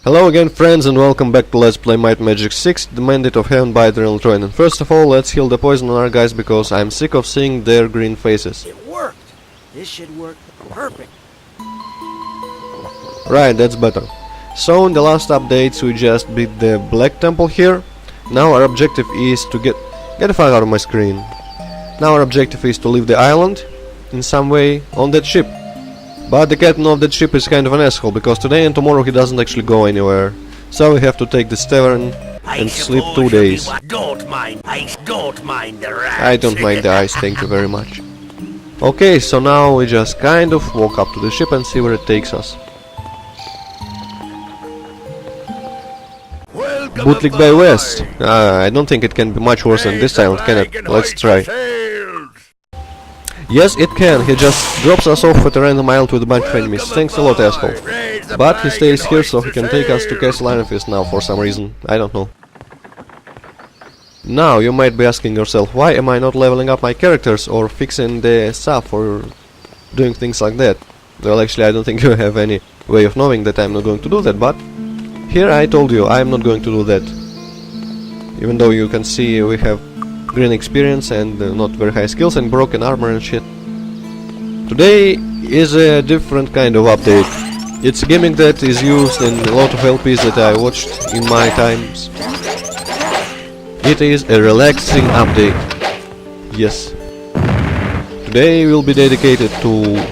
Hello again, friends, and welcome back to Let's Play M&M VI, the Mandate of Heaven by the Antroid. And first of all, let's heal the poison on our guys, because I'm sick of seeing their green faces. It worked! This should work perfect. Right, that's better. So in the last updates we just beat the Black Temple here. Now our objective is to get the fuck out of my screen. Now our objective is to leave the island in some way on that ship. But the captain of that ship is kind of an asshole, because today and tomorrow he doesn't actually go anywhere. So we have to take this tavern and sleep 2 days. Don't mind the rats. I don't mind the ice, thank you very much. Okay, so now we just kind of walk up to the ship and see where it takes us. Bootleg Bay West. I don't think it can be much worse than this island, can it? Let's try. Yes, it can. He just drops us off at a random island with a bunch of enemies. Thanks a lot, asshole. But he stays here so he can take us to Castle Ironfist now for some reason. I don't know. Now, you might be asking yourself, why am I not leveling up my characters or fixing the stuff or doing things like that? Well, actually, I don't think you have any way of knowing that I'm not going to do that, but here I told you I'm not going to do that. Even though you can see we have green experience and not very high skills and broken armor and shit. Today is a different kind of update. It's a gimmick that is used in a lot of LPs that I watched in my times. It is a relaxing update. Yes. Today will be dedicated to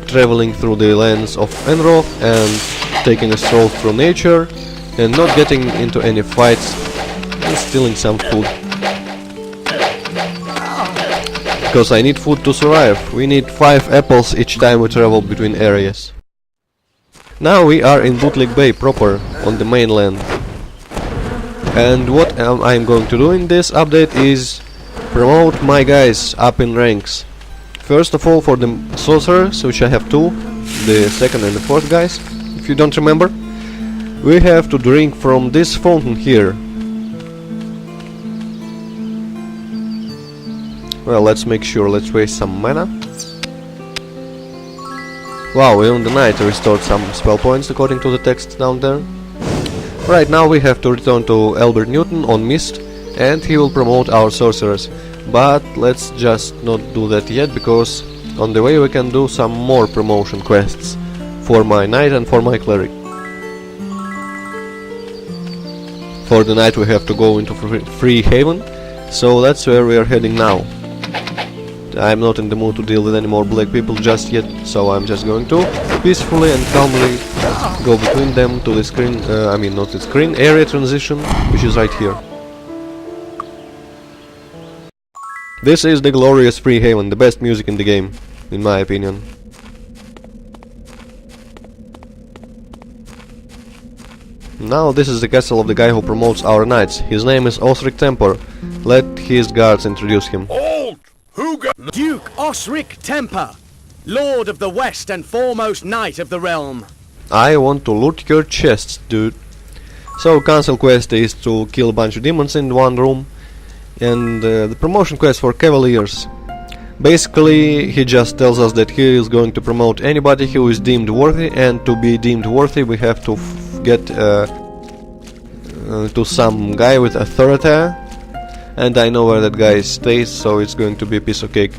traveling through the lands of Antroid and taking a stroll through nature and not getting into any fights and stealing some food. Because I need food to survive. We need 5 apples each time we travel between areas. Now we are in Bootleg Bay proper, on the mainland. And what I'm going to do in this update is promote my guys up in ranks. First of all, for the sorcerers, which I have 2, the second and the fourth guys, if you don't remember, we have to drink from this fountain here. Well, let's make sure, let's waste some mana. Wow, even the night restored some spell points according to the text down there. Right now we have to return to Albert Newton on Mist, and he will promote our sorcerers. But let's just not do that yet, because on the way we can do some more promotion quests for my knight and for my cleric. For the knight we have to go into Freehaven, so that's where we are heading now. I'm not in the mood to deal with any more black people just yet, so I'm just going to peacefully and calmly go between them to the screen, not the screen, area transition, which is right here. This is the glorious Freehaven, the best music in the game, in my opinion. Now this is the castle of the guy who promotes our knights. His name is Osric Temper. Let his guards introduce him. Duke Osric Temper, Lord of the West and foremost knight of the realm. I want to loot your chests, dude. So council quest is to kill a bunch of demons in one room, and the promotion quest for cavaliers. Basically, he just tells us that he is going to promote anybody who is deemed worthy, and to be deemed worthy we have to get to some guy with authority. And I know where that guy stays, so it's going to be a piece of cake.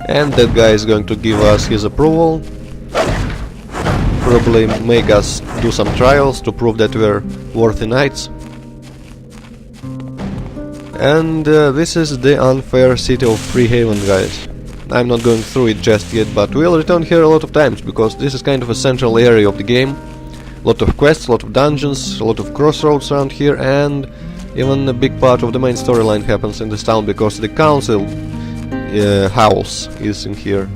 And that guy is going to give us his approval. Probably make us do some trials to prove that we're worthy knights. And this is the unfair city of Freehaven, guys. I'm not going through it just yet, but we'll return here a lot of times, because this is kind of a central area of the game. A lot of quests, a lot of dungeons, a lot of crossroads around here, and even a big part of the main storyline happens in this town, because the council house is in here.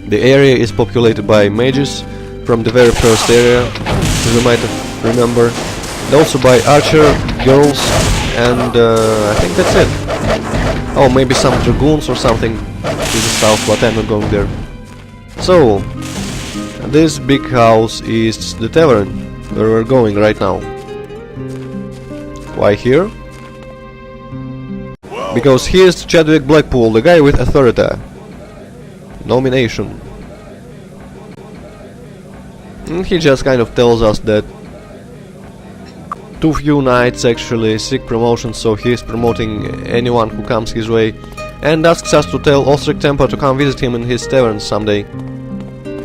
The area is populated by mages from the very first area, as you might have remembered, and also by archer girls, and I think that's it. Oh, maybe some dragoons or something to the south, but I'm not going there. So, this big house is the tavern, where we're going right now. Why here? Because here's Chadwick Blackpool, the guy with authority. Nomination. He just kind of tells us that too few knights actually seek promotion, so he is promoting anyone who comes his way, and asks us to tell Osric Temper to come visit him in his tavern someday.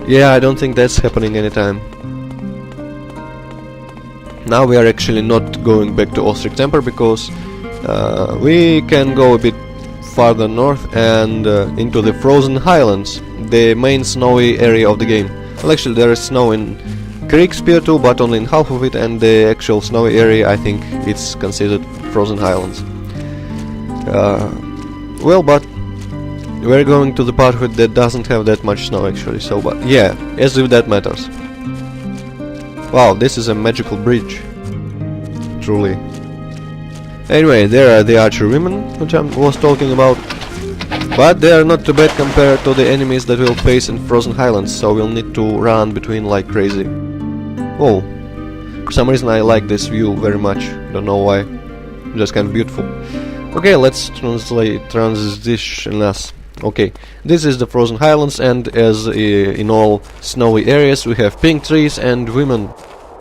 Yeah, I don't think that's happening anytime. Now we are actually not going back to Osric Temper because we can go a bit farther north and into the frozen Highlands, the main snowy area of the game. Well, actually there is snow in Creek Spear too, but only in half of it, and the actual snowy area, I think it's considered frozen Highlands. Well, but we're going to the part of it that doesn't have that much snow actually, so but yeah, as if that matters. Wow, this is a magical bridge. Truly. Anyway, there are the archer women, which I was talking about. But they are not too bad compared to the enemies that we'll face in Frozen Highlands, so we'll need to run between like crazy. Oh, for some reason I like this view very much, don't know why, just kind of beautiful. Okay, let's transition us. Okay, this is the Frozen Highlands, and as in all snowy areas we have pink trees and women,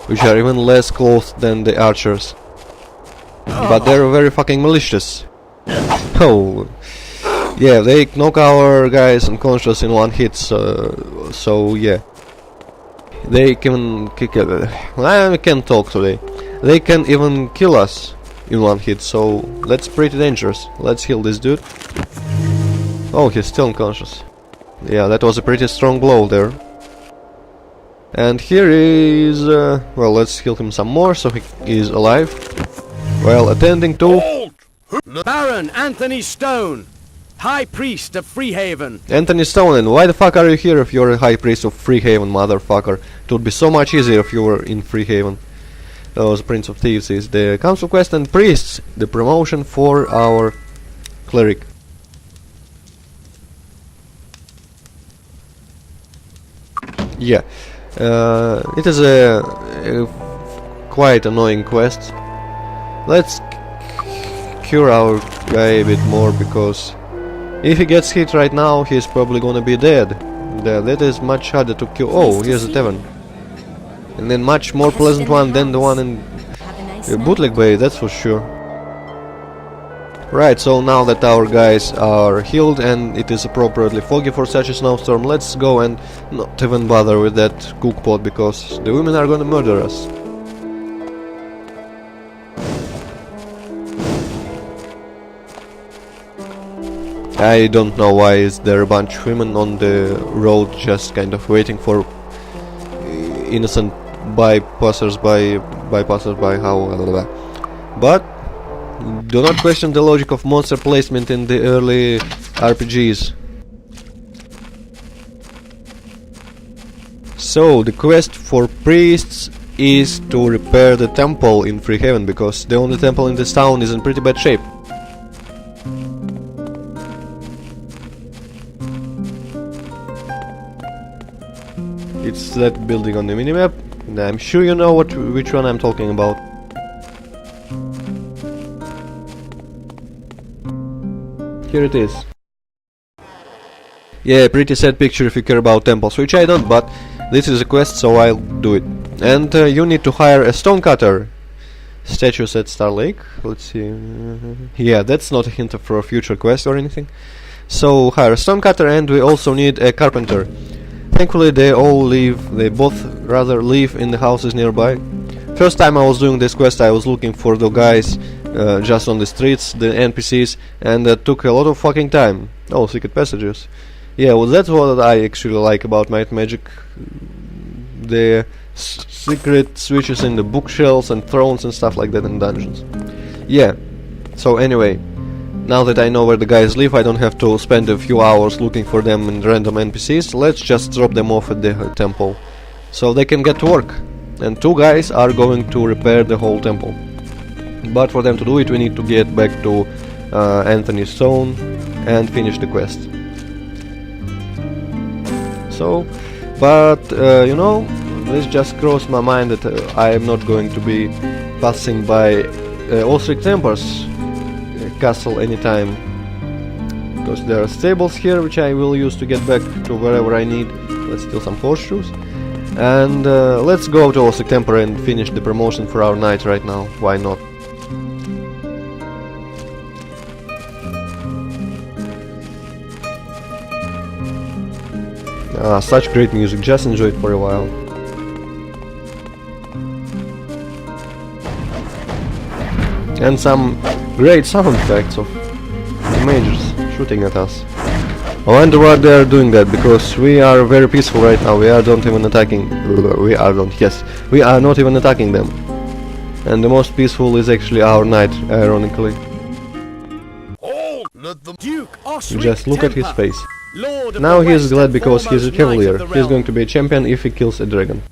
which are even less clothed than the archers. But they're very fucking malicious. Oh, yeah, they knock our guys unconscious in one hit, so yeah. They can kick it. I can't talk today. They can even kill us in one hit, so that's pretty dangerous. Let's heal this dude. Oh, he's still unconscious. Yeah, that was a pretty strong blow there. And here is... well, let's heal him some more, so he is alive. Well, attending to... Baron Anthony Stone, High Priest of Freehaven. Anthony Stone, and why the fuck are you here if you're a High Priest of Freehaven, motherfucker? It would be so much easier if you were in Freehaven. That was Prince of Thieves is the Council Quest, and Priests, the promotion for our Cleric. Yeah, it is a quite annoying quest. Let's cure our guy a bit more, because if he gets hit right now, he's probably gonna be dead. That is much harder to kill. Oh, here's a tavern. And then much more pleasant one than the one in Bootleg Bay, that's for sure. Right, so now that our guys are healed and it is appropriately foggy for such a snowstorm, let's go and not even bother with that cookpot, because the women are gonna murder us. I don't know why is there a bunch of women on the road just kind of waiting for innocent passers-by, how, but do not question the logic of monster placement in the early RPGs. So, the quest for priests is to repair the temple in Freehaven, because the only temple in this town is in pretty bad shape. It's that building on the minimap, and I'm sure you know which one I'm talking about. Here it is. Yeah, pretty sad picture if you care about temples, which I don't, but this is a quest, so I'll do it. And you need to hire a stonecutter. Statues at Star Lake. Let's see. Yeah, that's not a hint for a future quest or anything. So hire a stonecutter, and we also need a carpenter. Thankfully they both live in the houses nearby. First time I was doing this quest, I was looking for the guys just on the streets, the NPCs, and that took a lot of fucking time. Oh, secret passages. Yeah, well, that's what I actually like about Might Magic. The secret switches in the bookshelves and thrones and stuff like that in dungeons. Yeah, so anyway, now that I know where the guys live, I don't have to spend a few hours looking for them in random NPCs. Let's just drop them off at the temple, so they can get to work. And two guys are going to repair the whole temple. But for them to do it, we need to get back to Anthony Stone and finish the quest. So, but you know, this just crossed my mind that I am not going to be passing by Osric Temper's castle anytime, because there are stables here which I will use to get back to wherever I need. Let's steal some horseshoes. And let's go to Osric Temple and finish the promotion for our knight right now. Why not? Such great music, just enjoy it for a while. And some great sound effects of majors shooting at us. I wonder what they are doing that, because we are very peaceful right now. We are not even attacking. We are not even attacking them. And the most peaceful is actually our knight, ironically. Oh, let the Duke Osric Just look at his Temper, face. Lord of Now the he is West glad and because he is a foremost knight cavalier. of the He is realm. going to be a champion if he kills a dragon.